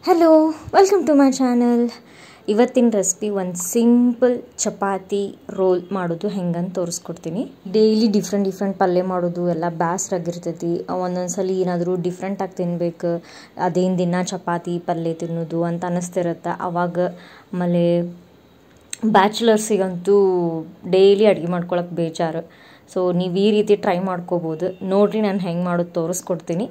Hello, welcome to my channel. ಇವತ್ತಿನ recipe ಒಂದು simple chapati roll ಮಾಡೋದು ಹೆಂಗಂತ ತೋರಿಸ್ಕೊಡ್ತೀನಿ. ಡೈಲಿ ಡಿಫ್ರೆಂಟ್ ಪಲ್ಯ ಮಾಡೋದು ಎಲ್ಲ ಬೇಸರಾಗಿರ್ತೈತಿ. ಒಂದೊಂದು ಸಲ ಏನಾದರೂ ಡಿಫ್ರೆಂಟಾಗಿ ತಿನ್ಬೇಕು, ಅದೇನು ದಿನ ಚಪಾತಿ ಪಲ್ಯ ತಿನ್ನೋದು ಅಂತ ಅನ್ನಿಸ್ತಿರುತ್ತೆ. ಆವಾಗ ಆಮೇಲೆ ಬ್ಯಾಚುಲರ್ಸಿಗಂತೂ ಡೈಲಿ ಅಡುಗೆ ಮಾಡ್ಕೊಳಕ್ಕೆ ಬೇಜಾರು. ಸೊ ನೀವು ಈ ರೀತಿ ಟ್ರೈ ಮಾಡ್ಕೋಬೋದು. ನೋಡಿರಿ, ನಾನು ಹೆಂಗೆ ಮಾಡೋದು ತೋರಿಸ್ಕೊಡ್ತೀನಿ.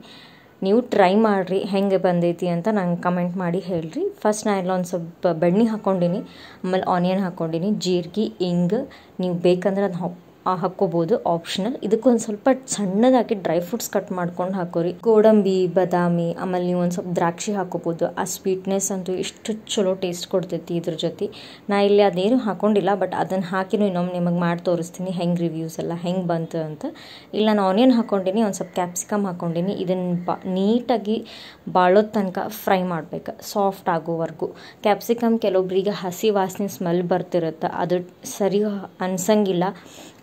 ನೀವು ಟ್ರೈ ಮಾಡಿರಿ, ಹೆಂಗೆ ಬಂದೈತಿ ಅಂತ ನಂಗೆ ಕಮೆಂಟ್ ಮಾಡಿ ಹೇಳಿರಿ. ಫಸ್ಟ್ ನಾನು ಎಲ್ಲ ಒಂದು ಸ್ವಲ್ಪ ಬೆಣ್ಣೆ ಹಾಕ್ಕೊಂಡಿನಿ, ಆಮೇಲೆ ಆನಿಯನ್ ಹಾಕ್ಕೊಂಡಿನಿ, ಜೀರಿಗೆ, ಇಂಗು. ನೀವು ಬೇಕಂದ್ರೆ ಅದು ಹಾಕ್ಕೋಬೋದು, ಆಪ್ಷನಲ್. ಇದಕ್ಕೊಂದು ಸ್ವಲ್ಪ ಸಣ್ಣದಾಗಿ ಡ್ರೈ ಫ್ರೂಟ್ಸ್ ಕಟ್ ಮಾಡ್ಕೊಂಡು ಹಾಕೋರಿ. ಗೋಡಂಬಿ, ಬಾದಾಮಿ, ಆಮೇಲೆ ನೀವು ಒಂದು ಸ್ವಲ್ಪ ದ್ರಾಕ್ಷಿ ಹಾಕೋಬೋದು. ಆ ಸ್ವೀಟ್ನೆಸ್ ಅಂತೂ ಎಷ್ಟು ಚಲೋ ಟೇಸ್ಟ್ ಕೊಡ್ತೈತಿ ಇದ್ರ ಜೊತೆ. ನಾ ಇಲ್ಲಿ ಅದೇನು ಹಾಕ್ಕೊಂಡಿಲ್ಲ, ಬಟ್ ಅದನ್ನು ಹಾಕಿನೂ ಇನ್ನೊಮ್ಮೆ ನಿಮಗೆ ಮಾಡಿ ತೋರಿಸ್ತೀನಿ ಹೆಂಗೆ ರಿವ್ಯೂಸ್ ಎಲ್ಲ ಹೆಂಗೆ ಬಂತು ಅಂತ. ಇಲ್ಲಿ ನಾನು ಆನಿಯನ್ ಹಾಕ್ಕೊಂಡಿನಿ, ಒಂದು ಸ್ವಲ್ಪ ಕ್ಯಾಪ್ಸಿಕಮ್ ಹಾಕ್ಕೊಂಡಿನಿ. ಇದನ್ನು ನೀಟಾಗಿ ಬಾಳೋದು ತನಕ ಫ್ರೈ ಮಾಡಬೇಕು, ಸಾಫ್ಟ್ ಆಗೋವರೆಗೂ. ಕ್ಯಾಪ್ಸಿಕಮ್ ಕೆಲವೊಬ್ಬರಿಗೆ ಹಸಿ ವಾಸನೆ ಸ್ಮೆಲ್ ಬರ್ತಿರುತ್ತೆ, ಅದು ಸರಿ ಅನ್ಸಂಗಿಲ್ಲ.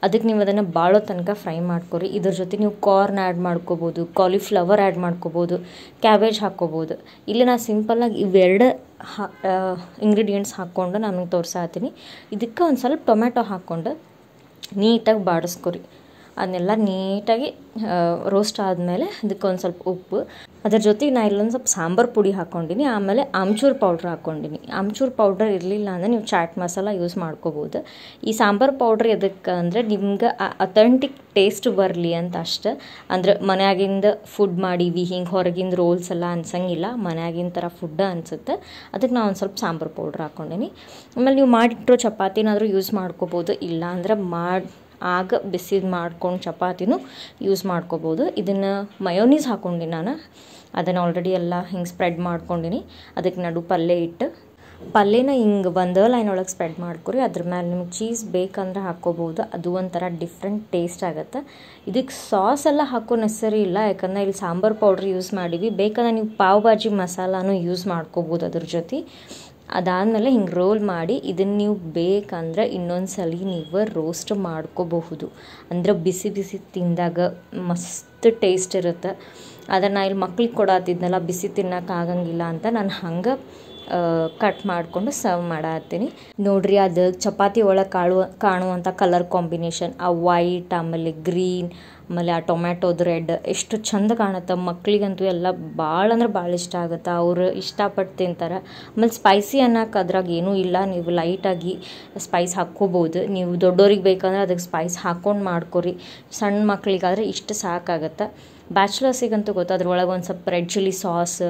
ಅದಕ್ಕೆ ನೀವು ಅದನ್ನು ಬಾಳೋ ತನಕ ಫ್ರೈ ಮಾಡ್ಕೊರಿ. ಇದ್ರ ಜೊತೆ ನೀವು ಕಾರ್ನ್ ಆ್ಯಡ್ ಮಾಡ್ಕೋಬೋದು, ಕಾಲಿಫ್ಲವರ್ ಆ್ಯಡ್ ಮಾಡ್ಕೋಬೋದು, ಕ್ಯಾಬೇಜ್ ಹಾಕ್ಕೋಬೋದು. ಇಲ್ಲಿ ನಾನು ಸಿಂಪಲ್ಲಾಗಿ ಇವೆರಡು ಇಂಗ್ರೀಡಿಯೆಂಟ್ಸ್ ಹಾಕ್ಕೊಂಡು ನಾನು ತೋರಿಸಾತೀನಿ. ಇದಕ್ಕೆ ಒಂದು ಸ್ವಲ್ಪ ಟೊಮೆಟೊ ಹಾಕ್ಕೊಂಡು ನೀಟಾಗಿ ಬಾಡಿಸ್ಕೊರಿ. ಅದನ್ನೆಲ್ಲ ನೀಟಾಗಿ ರೋಸ್ಟ್ ಆದಮೇಲೆ ಅದಕ್ಕೆ ಒಂದು ಸ್ವಲ್ಪ ಉಪ್ಪು, ಅದ್ರ ಜೊತೆಗೆ ನಾನು ಇಲ್ಲೊಂದು ಸ್ವಲ್ಪ ಸಾಂಬಾರು ಪುಡಿ ಹಾಕ್ಕೊಂಡಿನಿ. ಆಮೇಲೆ ಆಮ್ಚೂರು ಪೌಡ್ರ್ ಹಾಕ್ಕೊಂಡಿನಿ. ಆಮ್ಚೂರು ಪೌಡರ್ ಇರಲಿಲ್ಲ ಅಂದರೆ ನೀವು ಚಾಟ್ ಮಸಾಲ ಯೂಸ್ ಮಾಡ್ಕೋಬೋದು. ಈ ಸಾಂಬಾರು ಪೌಡ್ರ್ ಎದಕ್ಕೆ ಅಂದರೆ ನಿಮ್ಗೆ ಅಥೆಂಟಿಕ್ ಟೇಸ್ಟ್ ಬರಲಿ ಅಂತ ಅಷ್ಟೆ. ಅಂದರೆ ಮನ್ಯಾಗಿಂದ ಫುಡ್ ಮಾಡೀವಿ, ಹಿಂಗೆ ಹೊರಗಿಂದ ರೋಲ್ಸ್ ಎಲ್ಲ ಅನ್ಸಂಗಿಲ್ಲ, ಮನ್ಯಾಗಿನ ಥರ ಫುಡ್ ಅನಿಸುತ್ತೆ. ಅದಕ್ಕೆ ನಾನು ಒಂದು ಸ್ವಲ್ಪ ಸಾಂಬಾರು ಪೌಡ್ರ್ ಹಾಕ್ಕೊಂಡಿನಿ. ಆಮೇಲೆ ನೀವು ಮಾಡಿಟ್ಟಿರೋ ಚಪಾತಿನಾದರೂ ಯೂಸ್ ಮಾಡ್ಕೋಬೋದು, ಇಲ್ಲ ಅಂದರೆ ಆಗ ಬಿಸಿದು ಮಾಡ್ಕೊಂಡು ಚಪಾತಿನೂ ಯೂಸ್ ಮಾಡ್ಕೋಬೋದು. ಇದನ್ನು ಮಯೋನೀಸ್ ಹಾಕ್ಕೊಂಡು ನಾನು ಅದನ್ನು ಆಲ್ರೆಡಿ ಎಲ್ಲ ಹಿಂಗೆ ಸ್ಪ್ರೆಡ್ ಮಾಡ್ಕೊಂಡಿನಿ. ಅದಕ್ಕೆ ನಡು ಪಲ್ಯ ಇಟ್ಟು ಪಲ್ಯನ ಹಿಂಗೆ ಒಂದು ಲೈನ್ ಒಳಗೆ ಸ್ಪ್ರೆಡ್ ಮಾಡ್ಕೊರಿ. ಅದ್ರ ಮೇಲೆ ನಿಮ್ಗೆ ಚೀಸ್ ಬೇಕಂದ್ರೆ ಹಾಕ್ಕೋಬೋದು, ಅದು ಒಂಥರ ಡಿಫ್ರೆಂಟ್ ಟೇಸ್ಟ್ ಆಗುತ್ತೆ. ಇದಕ್ಕೆ ಸಾಸ್ ಎಲ್ಲ ಹಾಕೋ ನೆಸರಿ ಇಲ್ಲ, ಯಾಕಂದರೆ ಇಲ್ಲಿ ಸಾಂಬಾರು ಪೌಡ್ರ್ ಯೂಸ್ ಮಾಡೀವಿ. ಬೇಕಂದ್ರೆ ನೀವು ಪಾವ್ ಭಾಜಿ ಮಸಾಲಾನು ಯೂಸ್ ಮಾಡ್ಕೋಬೋದು ಅದ್ರ ಜೊತೆ. ಅದಾದಮೇಲೆ ಹಿಂಗೆ ರೋಲ್ ಮಾಡಿ ಇದನ್ನು ನೀವು ಬೇಕಂದ್ರೆ ಇನ್ನೊಂದು ಸಲ ನೀವು ರೋಸ್ಟ್ ಮಾಡ್ಕೋಬಹುದು. ಅಂದರೆ ಬಿಸಿ ಬಿಸಿ ತಿಂದಾಗ ಮಸ್ತ್ ಟೇಸ್ಟ್ ಇರುತ್ತೆ. ಅದನ್ನು ಇಲ್ಲಿ ಮಕ್ಳಿಗೆ ಕೊಡತ್ತಿದ್ನಲ್ಲ, ಬಿಸಿ ತಿನ್ನೋಕ್ಕಾಗಂಗಿಲ್ಲ ಅಂತ ನಾನು ಹಂಗೆ ಕಟ್ ಮಾಡಿಕೊಂಡು ಸರ್ವ್ ಮಾಡತ್ತೀನಿ. ನೋಡ್ರಿ, ಅದು ಚಪಾತಿ ಒಳಗೆ ಕಾಣುವಂಥ ಕಲರ್ ಕಾಂಬಿನೇಷನ್, ಆ ವೈಟ್ ಆಮೇಲೆ ಗ್ರೀನ್ ಆಮೇಲೆ ಆ ಟೊಮ್ಯಾಟೋದು ರೆಡ್ ಎಷ್ಟು ಚಂದ ಕಾಣುತ್ತೆ. ಮಕ್ಳಿಗಂತೂ ಎಲ್ಲ ಭಾಳ ಅಂದ್ರೆ ಭಾಳ ಇಷ್ಟ ಆಗುತ್ತೆ, ಅವರು ಇಷ್ಟಪಟ್ಟು ತಿಂತಾರೆ. ಆಮೇಲೆ ಸ್ಪೈಸಿ ಅನ್ನೋಕೆ ಅದ್ರಾಗ ಏನೂ ಇಲ್ಲ, ನೀವು ಲೈಟಾಗಿ ಸ್ಪೈಸ್ ಹಾಕ್ಕೋಬೋದು. ನೀವು ದೊಡ್ಡೋರಿಗೆ ಬೇಕಂದ್ರೆ ಅದಕ್ಕೆ ಸ್ಪೈಸ್ ಹಾಕ್ಕೊಂಡು ಮಾಡ್ಕೊರಿ. ಸಣ್ಣ ಮಕ್ಳಿಗಾದರೆ ಇಷ್ಟು ಸಾಕಾಗುತ್ತೆ. ಬ್ಯಾಚುಲರ್ಸಿಗಂತೂ ಗೊತ್ತು, ಅದ್ರೊಳಗೆ ಒಂದು ಸ್ವಲ್ಪ ರೆಡ್ ಚಿಲ್ಲಿ ಸಾಸ್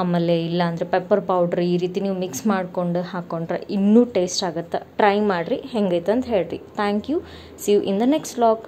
ಆಮೇಲೆ ಇಲ್ಲ ಅಂದರೆ ಪೆಪ್ಪರ್ ಪೌಡ್ರ್ ಈ ರೀತಿ ನೀವು ಮಿಕ್ಸ್ ಮಾಡಿಕೊಂಡು ಹಾಕ್ಕೊಂಡ್ರೆ ಇನ್ನೂ ಟೇಸ್ಟ್ ಆಗುತ್ತೆ. ಟ್ರೈ ಮಾಡಿರಿ, ಹೆಂಗೈತೆ ಅಂತ ಹೇಳ್ರಿ. Thank you. See you in the next vlog.